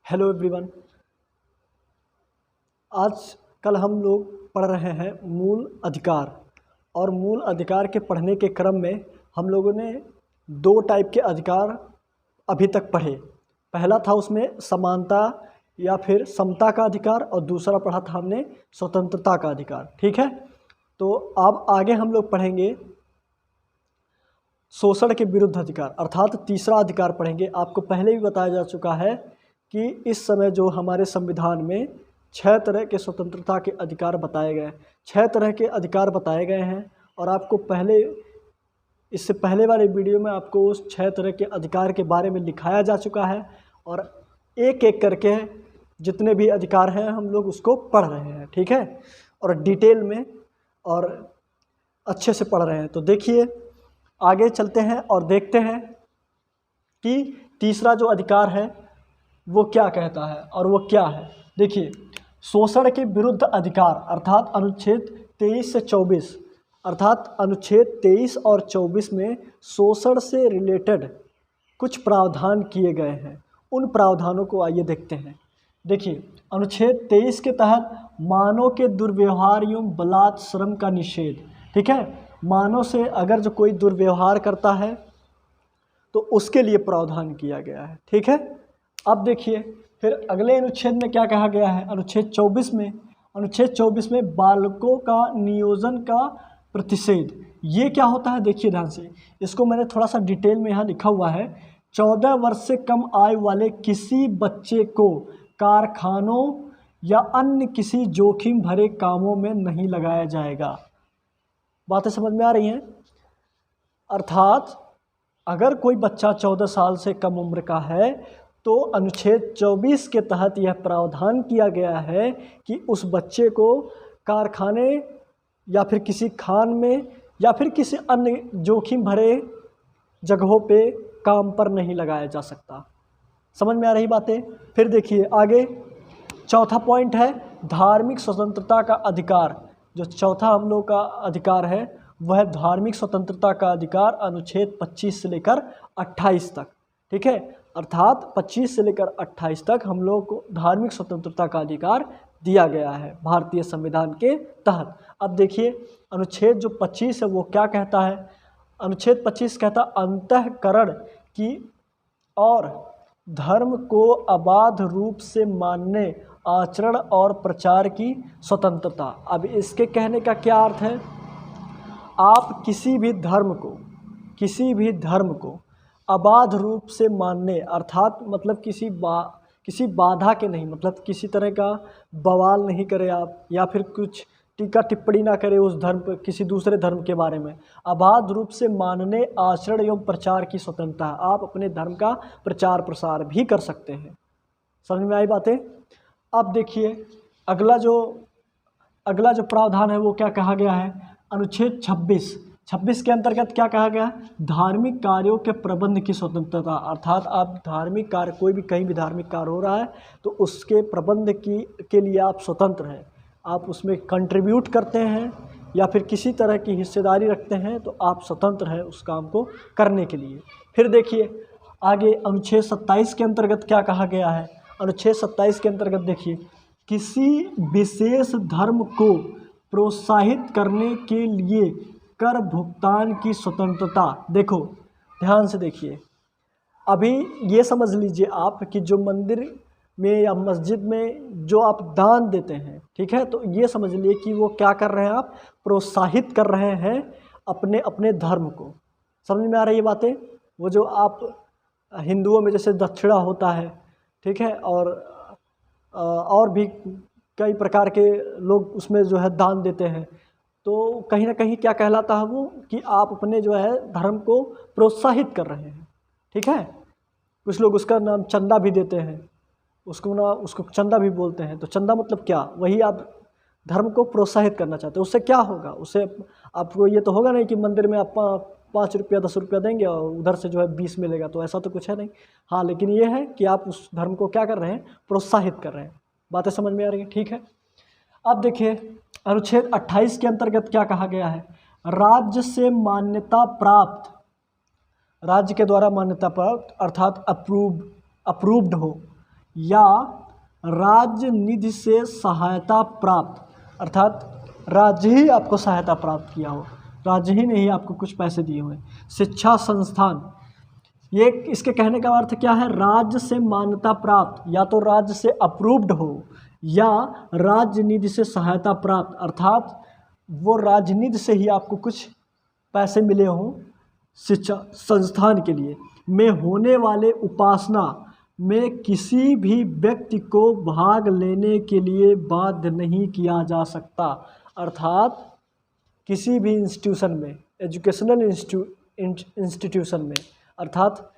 Hello everyone. आज कल हम लोग पढ़ रहे हैं मूल अधिकार। और मूल अधिकार के पढ़ने के क्रम में हम लोगों ने दो टाइप के अधिकार अभी तक पढ़े। पहला था उसमें समानता या फिर समता का अधिकार, और दूसरा पढ़ा था हमने स्वतंत्रता का अधिकार। ठीक है, तो अब आगे हम लोग पढ़ेंगे शोषण के विरुद्ध अधिकार, अर्थात तीसरा अधिकार पढ़ेंगे। आपको पहले भी बताया जा चुका है कि इस समय जो हमारे संविधान में 6 तरह के स्वतंत्रता के अधिकार बताए गए हैं, 6 तरह के अधिकार बताए गए हैं। और आपको इससे पहले वाले वीडियो में आपको उस 6 तरह के अधिकार के बारे में लिखाया जा चुका है, और एक एक करके जितने भी अधिकार हैं हम लोग उसको पढ़ रहे हैं। ठीक है, और डिटेल में और अच्छे से पढ़ रहे हैं। तो देखिए, आगे चलते हैं और देखते हैं कि तीसरा जो अधिकार है वो क्या कहता है और वो क्या है। देखिए, शोषण के विरुद्ध अधिकार अर्थात अनुच्छेद 23 से 24, अर्थात अनुच्छेद 23 और 24 में शोषण से रिलेटेड कुछ प्रावधान किए गए हैं। उन प्रावधानों को आइए देखते हैं। देखिए, अनुच्छेद 23 के तहत मानव के दुर्व्यवहार एवं बलात् श्रम का निषेध। ठीक है, मानव से अगर जो कोई दुर्व्यवहार करता है तो उसके लिए प्रावधान किया गया है। ठीक है, अब देखिए फिर अगले अनुच्छेद में क्या कहा गया है। अनुच्छेद 24 में बालकों का नियोजन का प्रतिषेध। ये क्या होता है, देखिए ध्यान से, इसको मैंने थोड़ा सा डिटेल में यहाँ लिखा हुआ है। 14 वर्ष से कम आयु वाले किसी बच्चे को कारखानों या अन्य किसी जोखिम भरे कामों में नहीं लगाया जाएगा। बातें समझ में आ रही हैं? अर्थात अगर कोई बच्चा 14 साल से कम उम्र का है तो अनुच्छेद 24 के तहत यह प्रावधान किया गया है कि उस बच्चे को कारखाने या फिर किसी खान में या फिर किसी अन्य जोखिम भरे जगहों पे काम पर नहीं लगाया जा सकता। समझ में आ रही बातें? फिर देखिए आगे, चौथा पॉइंट है धार्मिक स्वतंत्रता का अधिकार। जो चौथा हम लोग का अधिकार है वह धार्मिक स्वतंत्रता का अधिकार, अनुच्छेद 25 से लेकर 28 तक। ठीक है, अर्थात 25 से लेकर 28 तक हम लोग को धार्मिक स्वतंत्रता का अधिकार दिया गया है भारतीय संविधान के तहत। अब देखिए, अनुच्छेद जो 25 है वो क्या कहता है। अनुच्छेद 25 कहता अंतःकरण की और धर्म को अबाध रूप से मानने, आचरण और प्रचार की स्वतंत्रता। अब इसके कहने का क्या अर्थ है, आप किसी भी धर्म को अबाध रूप से मानने, अर्थात मतलब किसी बाधा के नहीं, मतलब किसी तरह का बवाल नहीं करें आप, या फिर कुछ टीका टिप्पणी ना करें उस धर्म पर, किसी दूसरे धर्म के बारे में। अबाध रूप से मानने, आचरण एवं प्रचार की स्वतंत्रता। आप अपने धर्म का प्रचार प्रसार भी कर सकते हैं। समझ में आई बातें? अब देखिए अगला जो प्रावधान है वो क्या कहा गया है। अनुच्छेद 26 के अंतर्गत क्या कहा गया है, धार्मिक कार्यों के प्रबंध की स्वतंत्रता। अर्थात आप धार्मिक कार्य, कोई भी कहीं भी धार्मिक कार्य हो रहा है तो उसके प्रबंध के लिए आप स्वतंत्र हैं। आप उसमें कंट्रीब्यूट करते हैं या फिर किसी तरह की हिस्सेदारी रखते हैं तो आप स्वतंत्र हैं उस काम को करने के लिए। फिर देखिए आगे, अनुच्छेद 27 के अंतर्गत क्या कहा गया है। अनुच्छेद 27 के अंतर्गत देखिए, किसी विशेष धर्म को प्रोत्साहित करने के लिए कर भुगतान की स्वतंत्रता। देखो ध्यान से देखिए, अभी ये समझ लीजिए आप कि जो मंदिर में या मस्जिद में जो आप दान देते हैं, ठीक है, तो ये समझ लिए कि वो क्या कर रहे हैं, आप प्रोत्साहित कर रहे हैं अपने अपने धर्म को। समझ में आ रही है बातें? वो जो आप हिंदुओं में जैसे दक्षिणा होता है, ठीक है, और भी कई प्रकार के लोग उसमें जो है दान देते हैं, तो कहीं ना कहीं क्या कहलाता है वो कि आप अपने जो है धर्म को प्रोत्साहित कर रहे हैं। ठीक है, कुछ लोग उसका नाम चंदा भी देते हैं, उसको चंदा भी बोलते हैं। तो चंदा मतलब क्या, वही आप धर्म को प्रोत्साहित करना चाहते हैं। उससे क्या होगा, उससे आपको ये तो होगा नहीं कि मंदिर में आप 5 रुपया 10 रुपया देंगे और उधर से जो है 20 मिलेगा, तो ऐसा तो कुछ है नहीं। हाँ, लेकिन ये है कि आप उस धर्म को क्या कर रहे हैं, प्रोत्साहित कर रहे हैं। बातें समझ में आ रही हैं? ठीक है, अब देखिए अनुच्छेद 28 के अंतर्गत क्या कहा गया है। राज्य से मान्यता प्राप्त, राज्य के द्वारा मान्यता प्राप्त अर्थात अप्रूव्ड हो या राज्य निधि से सहायता प्राप्त, अर्थात राज्य ही आपको सहायता प्राप्त किया हो, राज्य ही ने ही आपको कुछ पैसे दिए हुए। शिक्षा संस्थान, ये इसके कहने का अर्थ क्या है, राज्य से मान्यता प्राप्त, या तो राज्य से अप्रूव्ड हो या राज्य निधि से सहायता प्राप्त, अर्थात वो राजनिधि से ही आपको कुछ पैसे मिले हों शिक्षा संस्थान के लिए, में होने वाले उपासना में किसी भी व्यक्ति को भाग लेने के लिए बाध्य नहीं किया जा सकता। अर्थात किसी भी इंस्टीट्यूशन में, एजुकेशनल इंस्टीट्यूशन में, अर्थात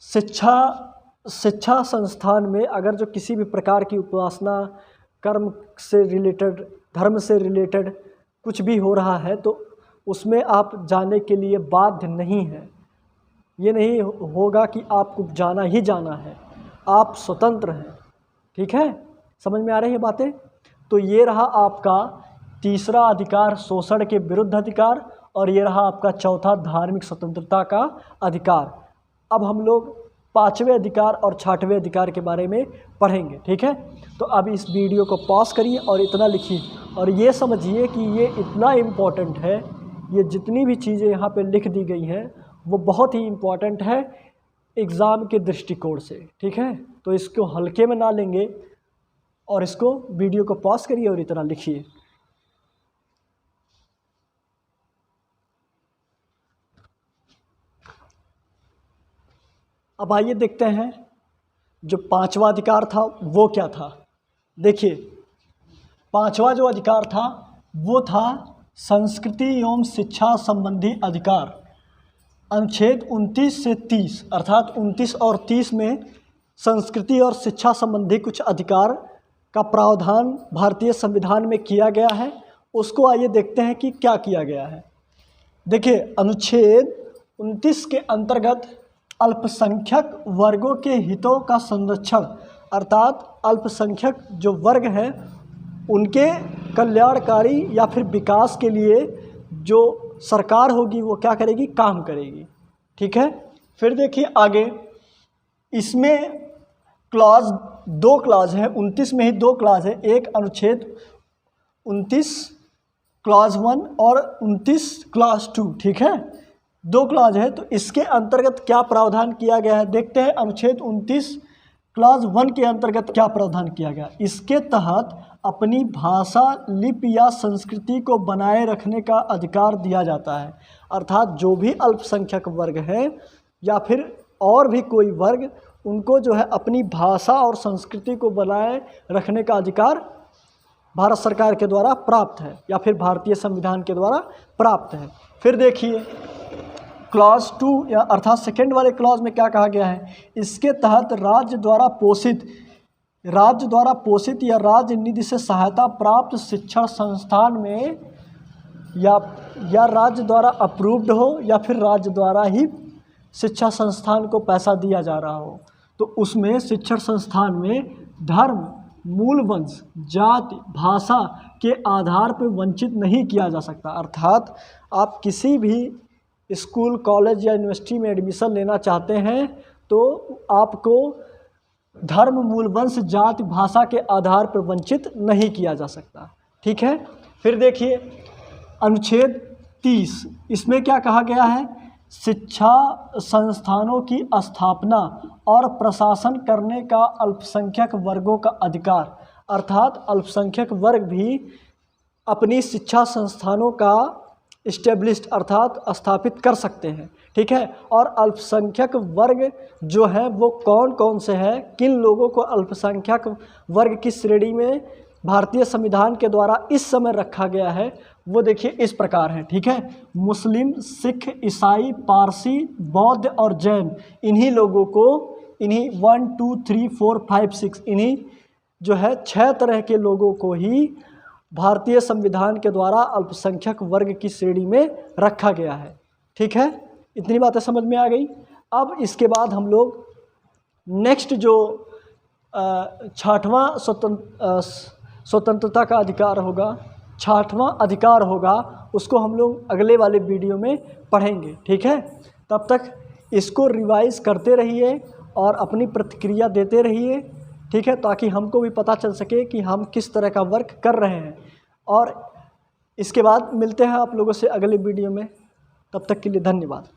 शिक्षा संस्थान में अगर जो किसी भी प्रकार की उपासना, कर्म से रिलेटेड, धर्म से रिलेटेड कुछ भी हो रहा है तो उसमें आप जाने के लिए बाध्य नहीं हैं। ये नहीं होगा कि आपको जाना ही जाना है, आप स्वतंत्र हैं। ठीक है, समझ में आ रही है बातें? तो ये रहा आपका तीसरा अधिकार, शोषण के विरुद्ध अधिकार, और ये रहा आपका चौथा, धार्मिक स्वतंत्रता का अधिकार। अब हम लोग पांचवें अधिकार और छठवें अधिकार के बारे में पढ़ेंगे। ठीक है, तो अब इस वीडियो को पॉज करिए और इतना लिखिए और ये समझिए कि ये इतना इम्पॉर्टेंट है, ये जितनी भी चीज़ें यहाँ पे लिख दी गई हैं वो बहुत ही इम्पॉर्टेंट है एग्ज़ाम के दृष्टिकोण से। ठीक है, तो इसको हल्के में ना लेंगे और इसको वीडियो को पॉज करिए और इतना लिखिए। अब आइए देखते हैं जो पांचवा अधिकार था वो क्या था। देखिए, पांचवा जो अधिकार था वो था संस्कृति एवं शिक्षा संबंधी अधिकार। अनुच्छेद 29 से 30, अर्थात 29 और 30 में संस्कृति और शिक्षा संबंधी कुछ अधिकार का प्रावधान भारतीय संविधान में किया गया है। उसको आइए देखते हैं कि क्या किया गया है। देखिए, अनुच्छेद 29 के अंतर्गत अल्पसंख्यक वर्गों के हितों का संरक्षण, अर्थात अल्पसंख्यक जो वर्ग हैं उनके कल्याणकारी या फिर विकास के लिए जो सरकार होगी वो क्या करेगी, काम करेगी। ठीक है, फिर देखिए आगे, इसमें क्लॉज, दो क्लॉज है, 29 में ही दो क्लॉज है, एक अनुच्छेद 29 क्लॉज 1 और 29 क्लॉज 2। ठीक है, दो क्लॉज है, तो इसके अंतर्गत क्या प्रावधान किया गया है देखते हैं। अनुच्छेद 29 क्लॉज 1 के अंतर्गत क्या प्रावधान किया गया। इसके तहत अपनी भाषा, लिपि या संस्कृति को बनाए रखने का अधिकार दिया जाता है। अर्थात जो भी अल्पसंख्यक वर्ग हैं या फिर और भी कोई वर्ग, उनको जो है अपनी भाषा और संस्कृति को बनाए रखने का अधिकार भारत सरकार के द्वारा प्राप्त है या फिर भारतीय संविधान के द्वारा प्राप्त है। फिर देखिए क्लॉज 2 या अर्थात सेकेंड वाले क्लॉज में क्या कहा गया है। इसके तहत राज्य द्वारा पोषित या राज्य निधि से सहायता प्राप्त शिक्षण संस्थान में या राज्य द्वारा अप्रूव्ड हो या फिर राज्य द्वारा ही शिक्षा संस्थान को पैसा दिया जा रहा हो, तो उसमें शिक्षण संस्थान में धर्म, मूल वंश, जाति, भाषा के आधार पर वंचित नहीं किया जा सकता। अर्थात आप किसी भी स्कूल, कॉलेज या यूनिवर्सिटी में एडमिशन लेना चाहते हैं तो आपको धर्म, मूल वंश, जाति, भाषा के आधार पर वंचित नहीं किया जा सकता। ठीक है, फिर देखिए अनुच्छेद 30, इसमें क्या कहा गया है। शिक्षा संस्थानों की स्थापना और प्रशासन करने का अल्पसंख्यक वर्गों का अधिकार, अर्थात अल्पसंख्यक वर्ग भी अपनी शिक्षा संस्थानों का इस्टेब्लिश्ड अर्थात स्थापित कर सकते हैं। ठीक है, और अल्पसंख्यक वर्ग जो है वो कौन कौन से हैं, किन लोगों को अल्पसंख्यक वर्ग की श्रेणी में भारतीय संविधान के द्वारा इस समय रखा गया है, वो देखिए इस प्रकार है। ठीक है, मुस्लिम, सिख, ईसाई, पारसी, बौद्ध और जैन, इन्हीं लोगों को, इन्हीं 1 2 3 4 5 6 इन्हीं जो है 6 तरह के लोगों को ही भारतीय संविधान के द्वारा अल्पसंख्यक वर्ग की श्रेणी में रखा गया है। ठीक है, इतनी बातें समझ में आ गई। अब इसके बाद हम लोग नेक्स्ट जो छठवां स्वतंत्रता का अधिकार होगा, छठवां अधिकार होगा, उसको हम लोग अगले वाले वीडियो में पढ़ेंगे। ठीक है, तब तक इसको रिवाइज करते रहिए और अपनी प्रतिक्रिया देते रहिए, ठीक है, ताकि हमको भी पता चल सके कि हम किस तरह का वर्क कर रहे हैं। और इसके बाद मिलते हैं आप लोगों से अगले वीडियो में, तब तक के लिए धन्यवाद।